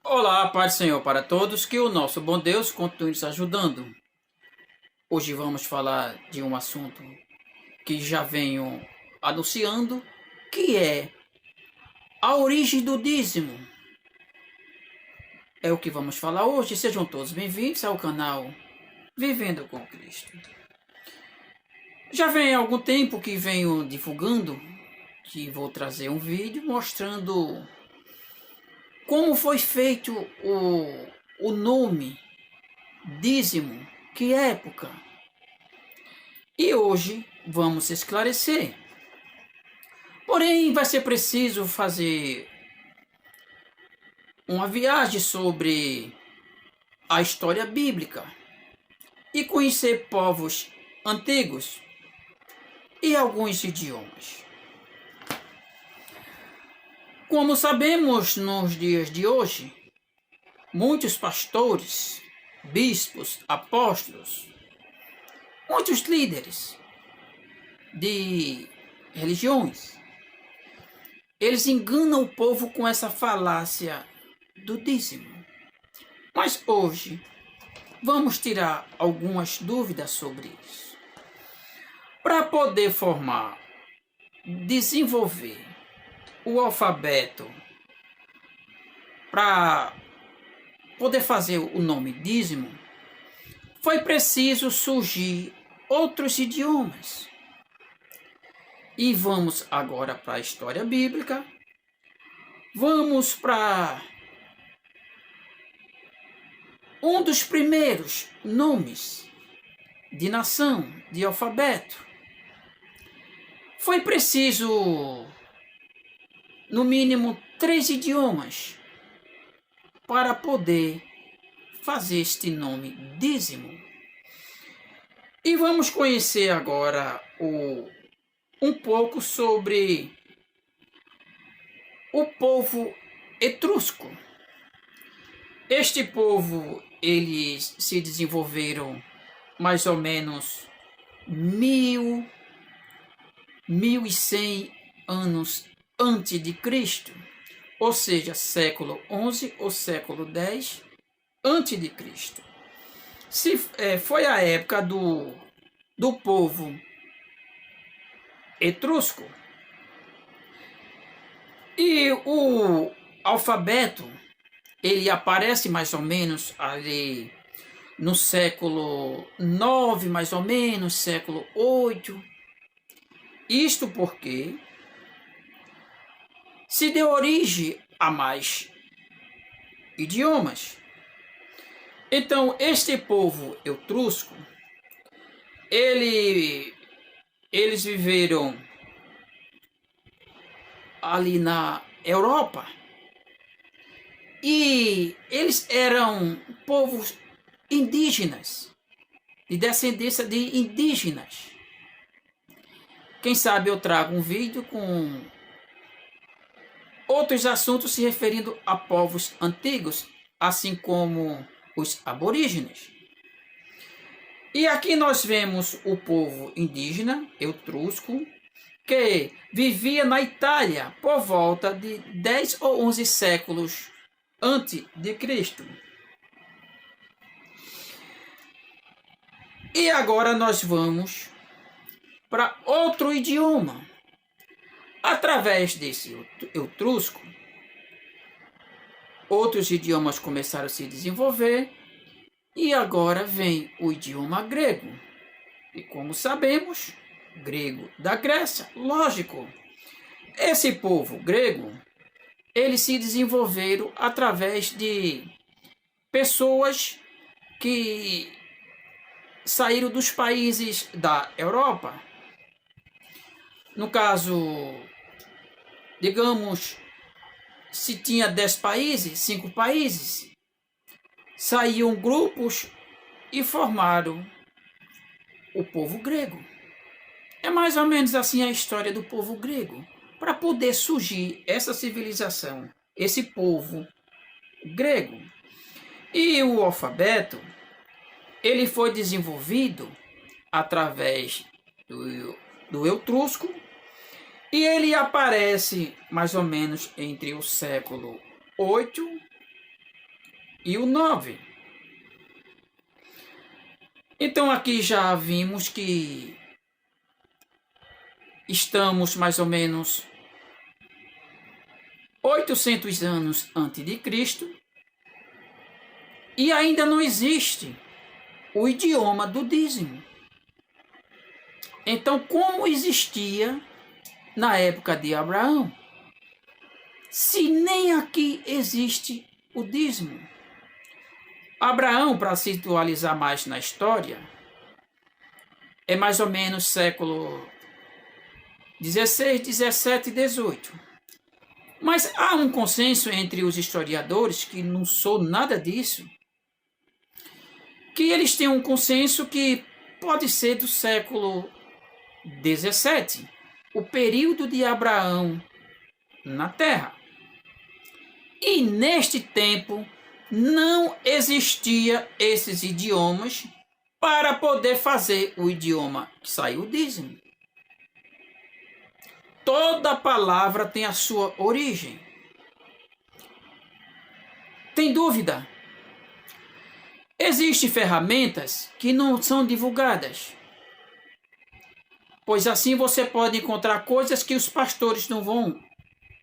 Olá, Pai do Senhor para todos, que o nosso bom Deus continue nos ajudando. Hoje vamos falar de um assunto que já venho anunciando, que é a origem do dízimo. É o que vamos falar hoje. Sejam todos bem-vindos ao canal Vivendo com Cristo. Já vem algum tempo que venho divulgando que vou trazer um vídeo mostrando como foi feito o nome dízimo, que época. E hoje vamos esclarecer. Porém, vai ser preciso fazer uma viagem sobre a história bíblica e conhecer povos antigos e alguns idiomas. Como sabemos, nos dias de hoje, muitos pastores, bispos, apóstolos, muitos líderes de religiões, eles enganam o povo com essa falácia do dízimo. Mas hoje vamos tirar algumas dúvidas sobre isso. Para poder desenvolver o alfabeto, para poder fazer o nome dízimo, foi preciso surgir outros idiomas. E vamos agora para a história bíblica. Vamos para um dos primeiros nomes de nação, de alfabeto. Foi preciso, no mínimo, 3 idiomas para poder fazer este nome dízimo. E vamos conhecer agora um pouco sobre o povo etrusco. Este povo, eles se desenvolveram mais ou menos 1100 anos antes de Cristo, ou seja, século 11 ou século 10 antes de Cristo. Foi a época do povo etrusco. E o alfabeto, ele aparece mais ou menos ali no século 9, mais ou menos, século 8. Isto porque se deu origem a mais idiomas. Então, este povo etrusco, eles viveram ali na Europa e eles eram povos indígenas, de descendência de indígenas. Quem sabe eu trago um vídeo com outros assuntos se referindo a povos antigos, assim como os aborígenes. E aqui nós vemos o povo indígena, etrusco, que vivia na Itália por volta de 10 ou 11 séculos antes de Cristo. E agora nós vamos para outro idioma. Através desse etrusco, outros idiomas começaram a se desenvolver e agora vem o idioma grego. E como sabemos, grego da Grécia, lógico. Esse povo grego, eles se desenvolveram através de pessoas que saíram dos países da Europa. No caso, digamos, se tinha 10 países, 5 países, saíam grupos e formaram o povo grego. É mais ou menos assim a história do povo grego. Para poder surgir essa civilização, esse povo grego. E o alfabeto, ele foi desenvolvido através do etrusco e ele aparece mais ou menos entre o século 8 e o 9. Então aqui já vimos que estamos mais ou menos 800 anos antes de Cristo e ainda não existe o idioma do dízimo. Então, como existia na época de Abraão, se nem aqui existe o dízimo? Abraão, para se atualizar mais na história, é mais ou menos século 16, 17 e 18. Mas há um consenso entre os historiadores, que não sou nada disso, que eles têm um consenso que pode ser do século 17, o período de Abraão na Terra. E neste tempo não existia esses idiomas para poder fazer o idioma que saiu o dízimo. Toda palavra tem a sua origem. Tem dúvida? Existem ferramentas que não são divulgadas, pois assim você pode encontrar coisas que os pastores não vão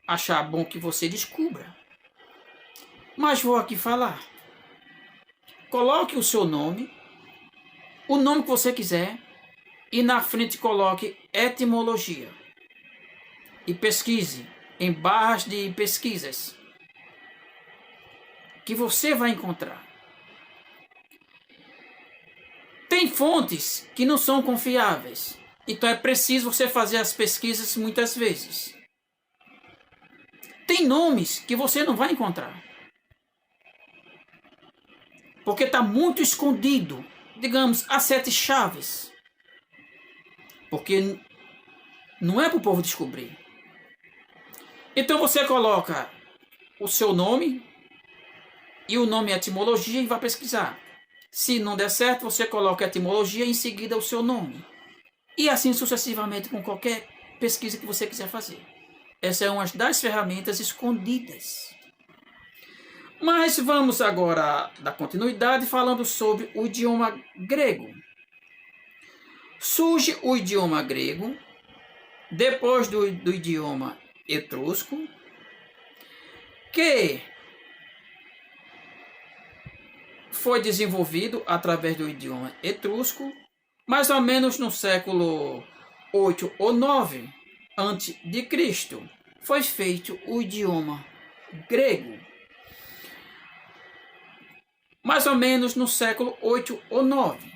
achar bom que você descubra. Mas vou aqui falar. Coloque o seu nome, o nome que você quiser, e na frente coloque etimologia. E pesquise em barras de pesquisas que você vai encontrar. Tem fontes que não são confiáveis, então é preciso você fazer as pesquisas muitas vezes. Tem nomes que você não vai encontrar, porque está muito escondido, digamos, as 7 chaves, porque não é para o povo descobrir. Então você coloca o seu nome e o nome etimologia e vai pesquisar. Se não der certo, você coloca a etimologia e em seguida o seu nome. E assim sucessivamente com qualquer pesquisa que você quiser fazer. Essa é uma das ferramentas escondidas. Mas vamos agora dar continuidade falando sobre o idioma grego. Surge o idioma grego depois do idioma etrusco, que foi desenvolvido através do idioma etrusco, mais ou menos no século 8 ou 9 antes de Cristo. Foi feito o idioma grego, mais ou menos no século 8 ou 9.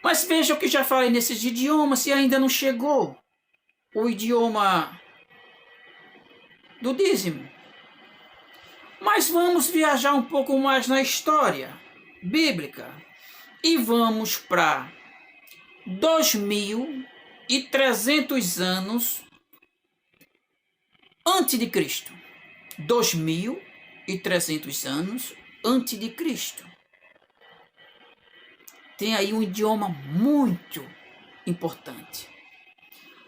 Mas veja o que já falei nesses idiomas e ainda não chegou o idioma do dízimo. Mas vamos viajar um pouco mais na história bíblica e vamos para 2300 anos antes de Cristo. 2300 anos antes de Cristo. Tem aí um idioma muito importante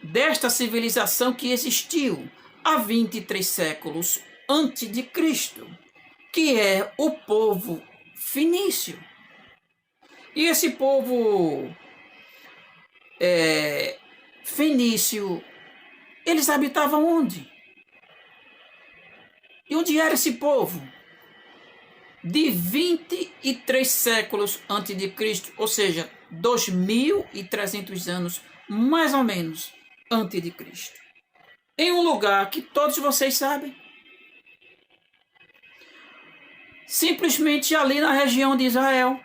desta civilização que existiu há 23 séculos antes de Cristo, que é o povo fenício. E esse povo fenício, eles habitavam onde? E onde era esse povo? De 23 séculos antes de Cristo, ou seja, 2300 anos, mais ou menos, antes de Cristo. Em um lugar que todos vocês sabem. Simplesmente ali na região de Israel.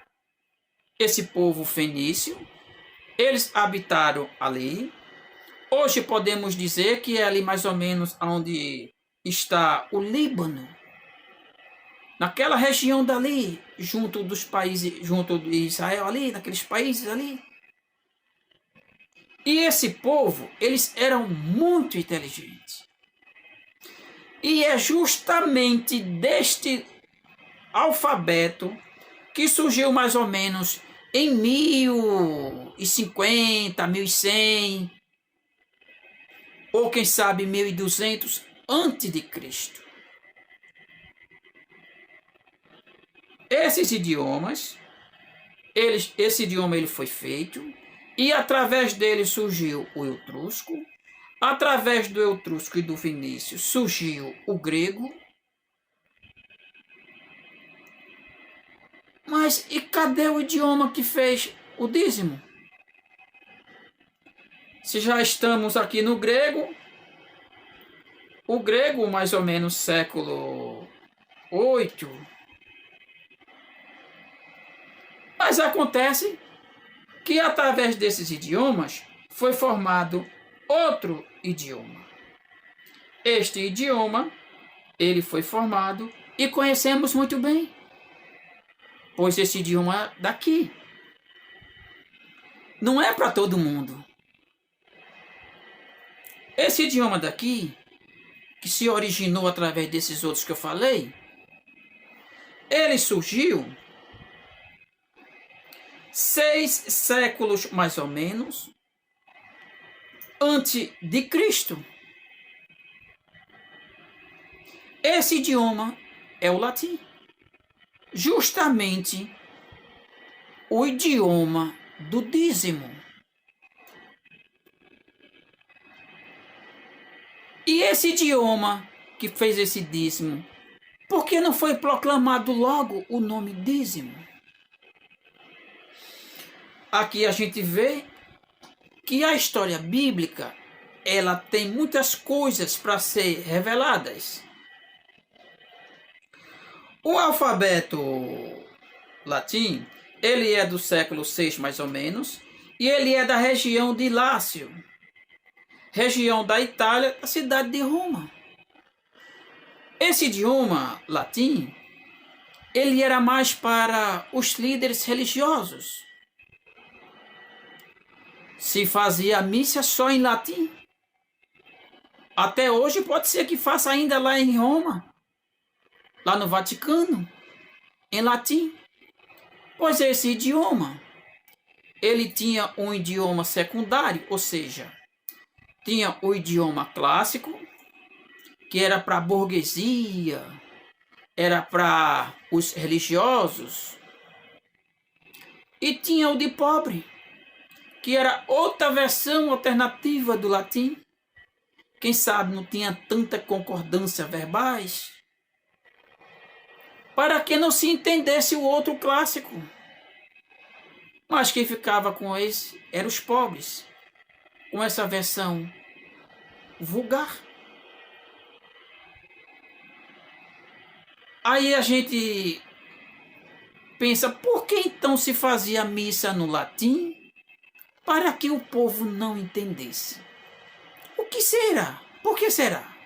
Esse povo fenício, eles habitaram ali. Hoje podemos dizer que é ali mais ou menos onde está o Líbano. Naquela região dali, junto dos países, junto de Israel ali, naqueles países ali. E esse povo, eles eram muito inteligentes. E é justamente deste alfabeto que surgiu mais ou menos em 1050, 1100, ou quem sabe 1200 antes de Cristo. esses idiomas, esse idioma ele foi feito, e através dele surgiu o etrusco, através do etrusco e do fenício surgiu o grego. Mas e cadê o idioma que fez o dízimo? Se já estamos aqui no grego, o grego mais ou menos século 8. Mas acontece que através desses idiomas foi formado outro idioma. Este idioma, ele foi formado e conhecemos muito bem, pois esse idioma daqui não é para todo mundo. Esse idioma daqui, que se originou através desses outros que eu falei, ele surgiu 6 séculos mais ou menos antes de Cristo. Esse idioma é o latim, justamente o idioma do dízimo. E esse idioma que fez esse dízimo, por que não foi proclamado logo o nome dízimo? Aqui a gente vê que a história bíblica, ela tem muitas coisas para ser reveladas. O alfabeto latim, ele é do século VI mais ou menos, e ele é da região de Lácio, região da Itália, a cidade de Roma. Esse idioma latim, ele era mais para os líderes religiosos. Se fazia missa só em latim. Até hoje pode ser que faça ainda lá em Roma, lá no Vaticano, em latim. Pois esse idioma, ele tinha um idioma secundário, ou seja, tinha o idioma clássico, que era para a burguesia, era para os religiosos, e tinha o de pobre, que era outra versão alternativa do latim. Quem sabe não tinha tanta concordância verbais, para que não se entendesse o outro clássico. Mas quem ficava com esse eram os pobres, com essa versão vulgar. Aí a gente pensa, por que então se fazia missa no latim? Para que o povo não entendesse. O que será? Por que será?